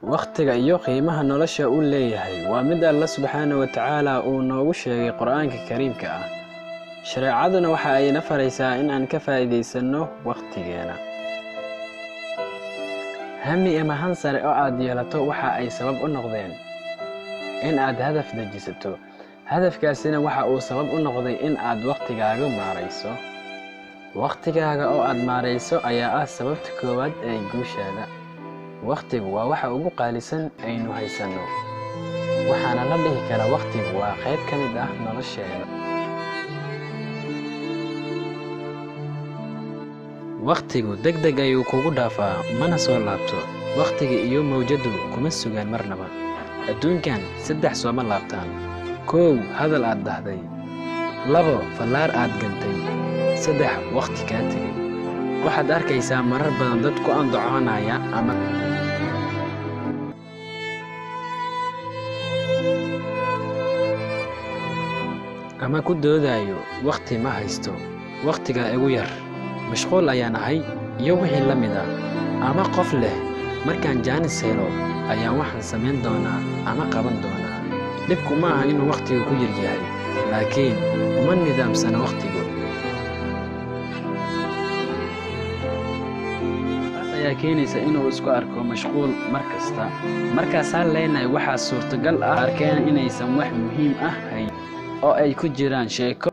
waqtiga iyo qiimaha nolosha uu leeyahay waa mid Allah subhanahu wa ta'ala uu noogu sheegay Qur'aanka Kariimka ah. Shareecaduna waxa ay na faraysaa in aan ka faa'iideysano waqtigeena. Hami ama hansare oo aad yeelato waxa ay sabab u noqdeen in aad hadaf dejisato. Hadafkaasina waxa uu sabab u noqday in aad waqtigaaga maarayso. Waqtigaaga oo aad maarayso ayaa ah sababta koowaad ee guushaada. Waqtigu waa waxa ugu qaalisan aynu haysano. Waxaana la dhihi karaa waqtigu waa qayb ka mid ah nolosheena. Waqtigu degdeg ayuu kugu dhaafaa mana soo laabto. Waqtiga iyo mawjadu kuma sugaan marnaba. Adduunkan saddex sooma laabtaan. 1 hadal aad dhahday. 2 fallaar aad gantay. 3 waqti ka tagay. waxaad arkaysaa marar badan dad ku andacoonaya ama ku doodayo waqti ma haysto, waqtiga igu yar, mashquul ayaan ahay iyo wixii la mid ah. Ama qof leh markaan jaanis helo ayaan waxaan samayn doonaa ama qaban doonaa. Dhibku ma aha inuu waqtigu ku yar yahay, laakiin uma nidaamsana waqtigu. ayaa keenaysa inuu isku arko mashquul markasta. Markaas leenahay waxa suurtagal ah arkeen inaysan wax muhiim ah hayn oo ay ku jiraan sheeko